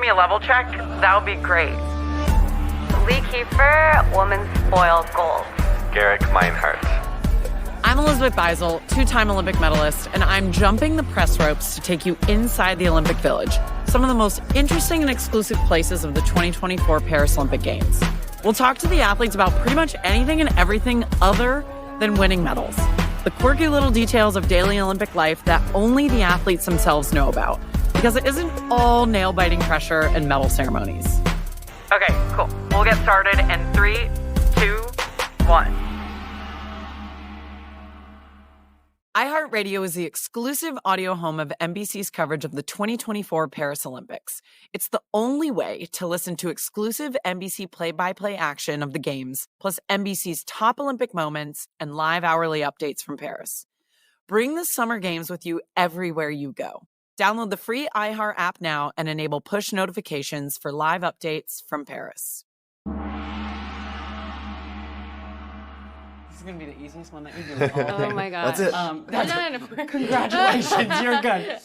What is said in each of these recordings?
me a level check, that would be great. Lee Kiefer, women's foil gold. Garrick Meinhardt. I'm Elizabeth Beisel, two-time Olympic medalist, and I'm jumping the press ropes to take you inside the Olympic Village, some of the most interesting and exclusive places of the 2024 Paris Olympic Games. We'll talk to the athletes about pretty much anything and everything other than winning medals. The quirky little details of daily Olympic life that only the athletes themselves know about, because it isn't all nail-biting pressure and medal ceremonies. Okay, cool. We'll get started in 3, 2, 1. iHeartRadio is the exclusive audio home of NBC's coverage of the 2024 Paris Olympics. It's the only way to listen to exclusive NBC play-by-play action of the Games, plus NBC's top Olympic moments and live hourly updates from Paris. Bring the Summer Games with you everywhere you go. Download the free iHeart app now and enable push notifications for live updates from Paris. This is going to be the easiest one that you do. Oh my God. That's it. Congratulations, you're good.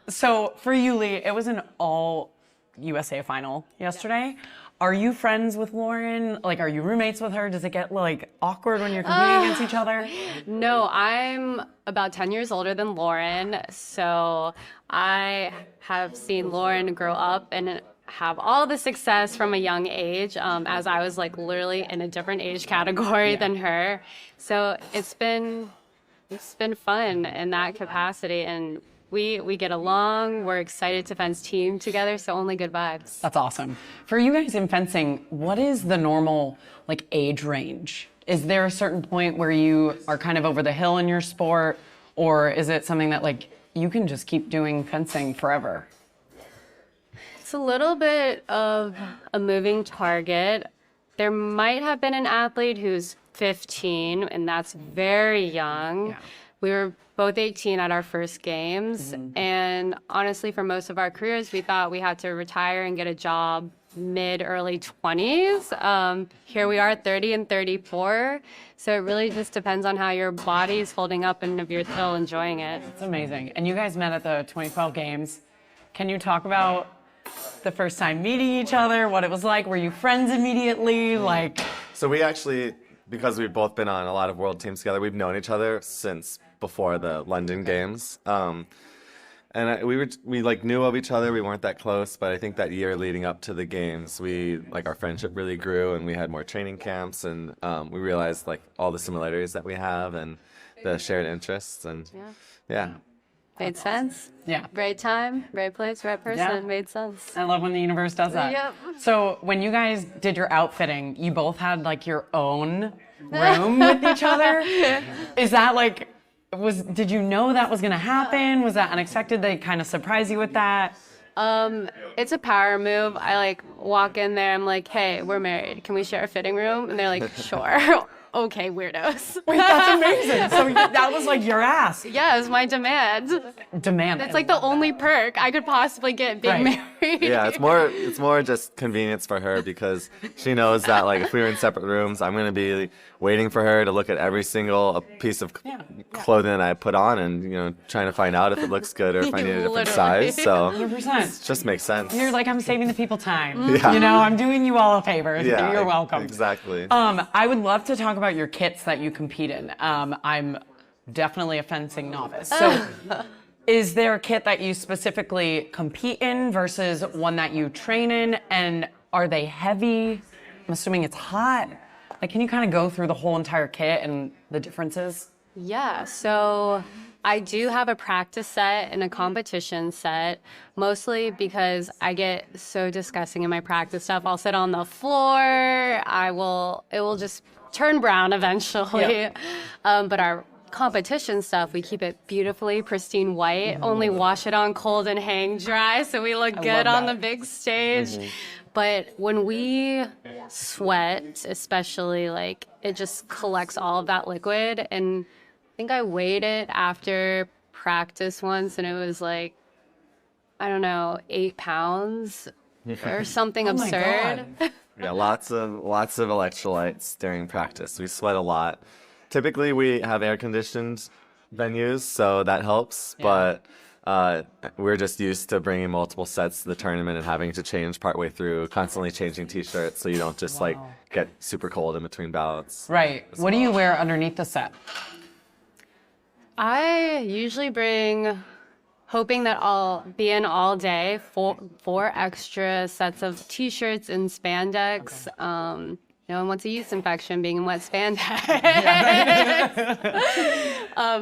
So for you, Lee, it was an all USA final yesterday. Are you friends with Lauren? Like, are you roommates with her? Does it get like awkward when you're competing against each other? No, I'm about 10 years older than Lauren, so I have seen Lauren grow up and have all the success from a young age, as I was like literally in a different age category than her. So it's been fun in that capacity, and we get along. We're excited to fence team together, so only good vibes. That's awesome. For you guys in fencing, what is the normal like age range? Is there a certain point where you are kind of over the hill in your sport, or is it something that like you can just keep doing fencing forever? It's a little bit of a moving target. There might have been an athlete who's 15, and that's very young. Yeah. We were both 18 at our first games, and honestly, for most of our careers, we thought we had to retire and get a job mid-early 20s. Here we are, 30 and 34. So it really just depends on how your body's holding up and if you're still enjoying it. It's amazing. And you guys met at the 2012 Games. Can you talk about the first time meeting each other, what it was like? Were you friends immediately? So we actually, because we've both been on a lot of world teams together, we've known each other since before the London Games. We like knew of each other. We weren't that close, but I think that year leading up to the Games, our friendship really grew, and we had more training camps, and we realized like all the similarities that we have and the shared interests, and yeah. Made sense. Yeah. Right time, right place, right person. Yeah. Made sense. I love when the universe does that. Yep. So when you guys did your outfitting, you both had like your own room with each other. Is that like, did you know that was gonna happen? Was that unexpected? They kind of surprise you with that? It's a power move. I like walk in there. I'm like, hey, we're married. Can we share a fitting room? And they're like, sure. Okay, weirdos. Wait, that's amazing. So that was like your ass. Yeah, it was my demand. Demand. It's like the only perk I could possibly get being married. Yeah, it's more just convenience for her, because she knows that like if we were in separate rooms, I'm gonna be waiting for her to look at every single piece of clothing that I put on, and trying to find out if it looks good or if I need a different size. So 100%. it just makes sense. You're like, I'm saving the people time. Yeah. I'm doing you all a favor. Yeah, You're welcome. Exactly. I would love to talk about your kits that you compete in. I'm definitely a fencing novice. So is there a kit that you specifically compete in versus one that you train in? And are they heavy? I'm assuming it's hot. Like, can you kind of go through the whole entire kit and the differences? Yeah, so I do have a practice set and a competition set, mostly because I get so disgusting in my practice stuff. I'll sit on the floor. It will just turn brown eventually. Yeah. But our competition stuff, we keep it beautifully pristine white, only wash it on cold and hang dry so we look good on the big stage. But when we sweat, especially, like, it just collects all of that liquid. And I think I weighed it after practice once, and it was like, I don't know, 8 pounds or something absurd. Yeah, lots of electrolytes during practice. We sweat a lot. Typically, we have air-conditioned venues, so that helps. Yeah. But we're just used to bringing multiple sets to the tournament and having to change partway through, constantly changing t-shirts so you don't just like get super cold in between bouts. Right. What do you wear underneath the set? I usually bring, hoping that I'll be in all day, four extra sets of t-shirts and spandex. No one wants a yeast infection being in wet spandex.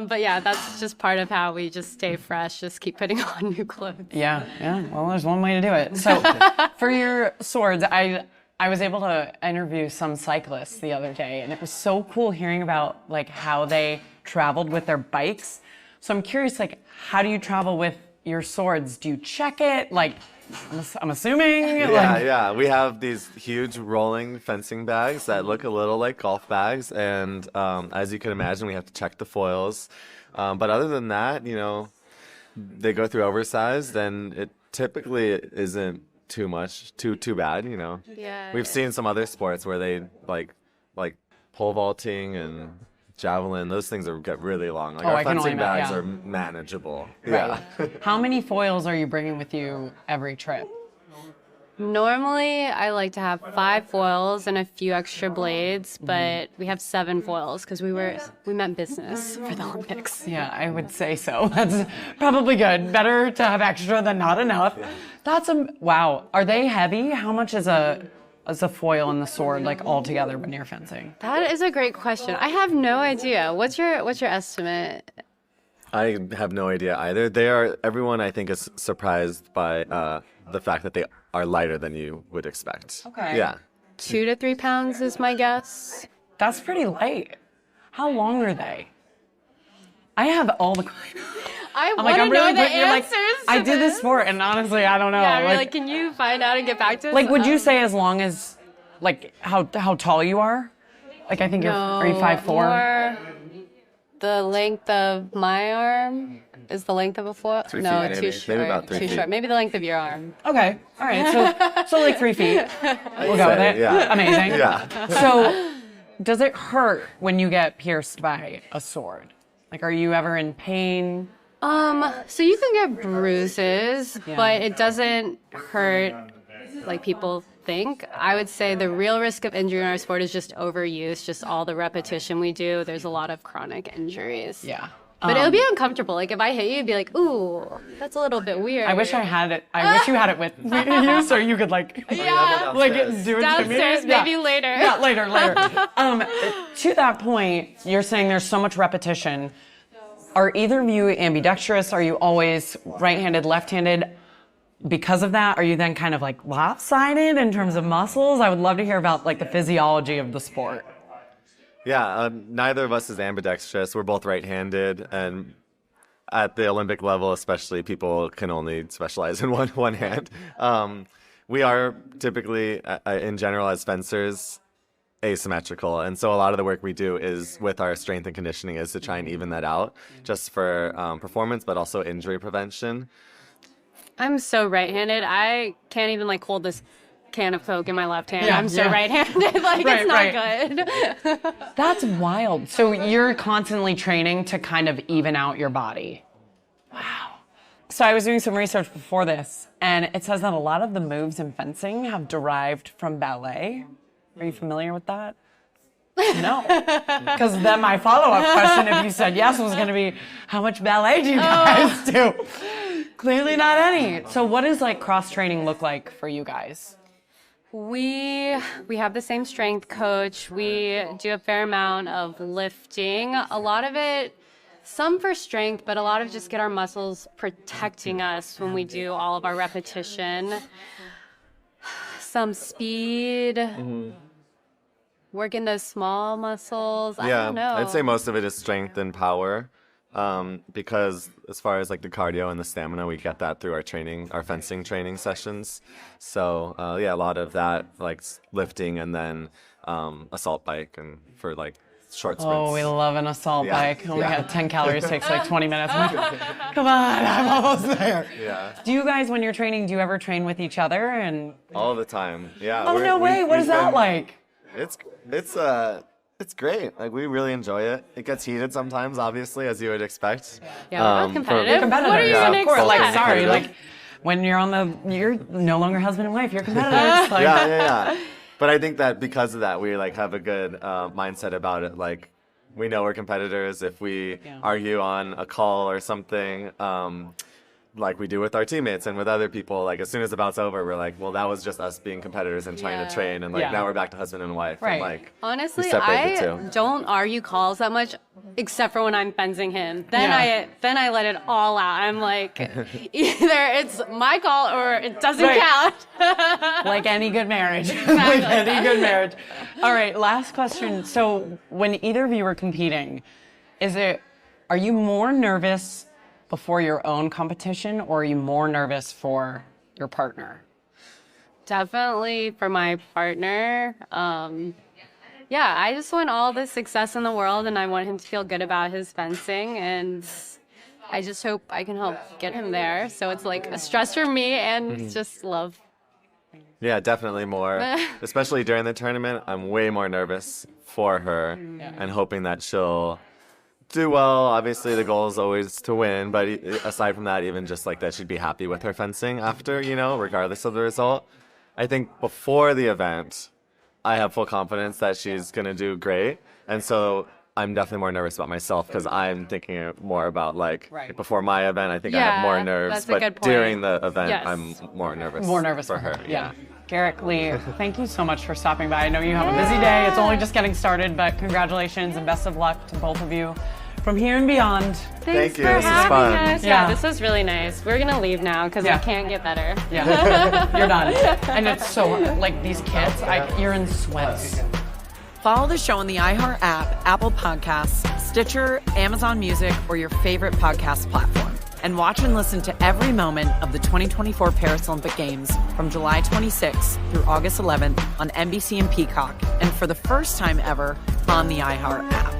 But yeah, that's just part of how we just stay fresh, just keep putting on new clothes. Yeah. Well, there's one way to do it. So for your swords, I was able to interview some cyclists the other day, and it was so cool hearing about like how they traveled with their bikes. So I'm curious, like, how do you travel with your swords? Do you check it? Like, I'm assuming. Yeah. We have these huge rolling fencing bags that look a little like golf bags, and as you can imagine, we have to check the foils. But other than that, they go through oversized, and it typically isn't too bad. Yeah. We've seen some other sports where they like pole vaulting and javelin. Those things get really long. Like our I can only fencing bags yeah. are manageable. Right. Yeah. How many foils are you bringing with you every trip? Normally, I like to have 5 foils and a few extra blades, but we have 7 foils because we meant business for the Olympics. Yeah, I would say so. That's probably good. Better to have extra than not enough. That's wow. Are they heavy? How much is a foil and the sword like all together when you're fencing? That is a great question. I have no idea. What's your estimate? I have no idea either. Everyone I think is surprised by the fact that they are lighter than you would expect. Okay. Yeah. 2 to 3 pounds is my guess. That's pretty light. How long are they? I have all the. I I'm want to know really the quick. You're answers. like, I did this sport, and honestly, I don't know. Yeah, like, can you find out and get back to us? Like, would you say as long as, like, how tall you are? Like, I think are you 5'4"? More the length of my arm is the length of a foil. 3 No, feet, too maybe. short. Maybe about 3 too feet. short. Maybe the length of your arm. Okay, all right. So like 3 feet. We'll go with it. Yeah. Amazing. Yeah. So, does it hurt when you get pierced by a sword? Like, are you ever in pain? So you can get bruises, but it doesn't hurt like people think. I would say the real risk of injury in our sport is just overuse, just all the repetition we do. There's a lot of chronic injuries. Yeah. But it'll be uncomfortable. Like if I hit you, it'd be like, ooh, that's a little bit weird. I wish I had it. I wish you had it with you so you could like, Yeah. like do it to me. Downstairs, maybe Yeah. later. Yeah, later. To that point, you're saying there's so much repetition. Are either of you ambidextrous? Are you always right-handed, left-handed? Because of that, are you then kind of like lopsided in terms of muscles? I would love to hear about like the physiology of the sport. Yeah, neither of us is ambidextrous. We're both right-handed, and at the Olympic level especially, people can only specialize in one hand. We are typically, in general, as fencers, asymmetrical, and so a lot of the work we do is with our strength and conditioning is to try and even that out, just for performance, but also injury prevention. I'm so right-handed. I can't even like hold this can of Coke in my left hand. Yeah, I'm so yeah. right-handed. Like Right, it's not good. That's wild. So you're constantly training to kind of even out your body. Wow. So I was doing some research before this, and it says that a lot of the moves in fencing have derived from ballet. Are you familiar with that? No. Because then my follow-up question, if you said yes, was going to be, how much ballet do you guys do? Clearly not any. So what does like cross-training look like for you guys? We have the same strength coach. We do a fair amount of lifting. A lot of it, some for strength, but a lot of just get our muscles protecting us when we do all of our repetition. Some speed. Working those small muscles. I don't know. I'd say most of it is strength and power, because as far as like the cardio and the stamina, we get that through our fencing training sessions. So a lot of that, like lifting, and then assault bike, and for like short sprints. Oh, we love an assault bike. Oh my Yeah. God, 10 calories takes like 20 minutes. Come on, I'm almost there. Yeah. Do you guys, when you're training, do you ever train with each other? And All the time. Yeah. oh, no way. What is that like? It's It's great. Like, we really enjoy it. It gets heated sometimes, obviously, as you would expect. Yeah, we're not competitive. Competitive. What are you Yeah, gonna of course. expect? Like, sorry, Competitive. like when you're no longer husband and wife, you're competitors. Like, Yeah. But I think that because of that, we like have a good mindset about it. Like, we know we're competitors. If we argue on a call or something, like we do with our teammates and with other people, like as soon as the bout's over, we're like, well, that was just us being competitors and trying to train, and like now we're back to husband and wife. Right. And, like, Honestly, we separate the I two. don't argue calls that much, except for when I'm fencing him. Then I let it all out. I'm like, either it's my call or it doesn't count. like any good marriage. Like any good marriage. All right, last question. So when either of you are competing, are you more nervous before your own competition, or are you more nervous for your partner? Definitely for my partner. Yeah, I just want all the success in the world, and I want him to feel good about his fencing, and I just hope I can help get him there. So it's like a stress for me and just love. Yeah, definitely more. Especially during the tournament, I'm way more nervous for her and hoping that she'll do well. Obviously, the goal is always to win, but aside from that, even just like that she'd be happy with her fencing after, regardless of the result. I think before the event, I have full confidence that she's going to do great. And so I'm definitely more nervous about myself because I'm thinking more about before my event, I think I have more nerves. that's a But good point. during the event, Yes. I'm more nervous. More nervous for her. Yeah. Garrick, Lee, thank you so much for stopping by. I know you have a busy day. It's only just getting started, but congratulations and best of luck to both of you from here and beyond. Thanks Thank you. for This is having fun. us. Yeah. Yeah, this was really nice. We're gonna leave now because Yeah. it can't get better. Yeah, you're done. And it's so, like, these kids, you're in sweats. Follow the show on the iHeart app, Apple Podcasts, Stitcher, Amazon Music, or your favorite podcast platform. And watch and listen to every moment of the 2024 Paris Olympic Games from July 26th through August 11th on NBC and Peacock, and for the first time ever on the iHeart app.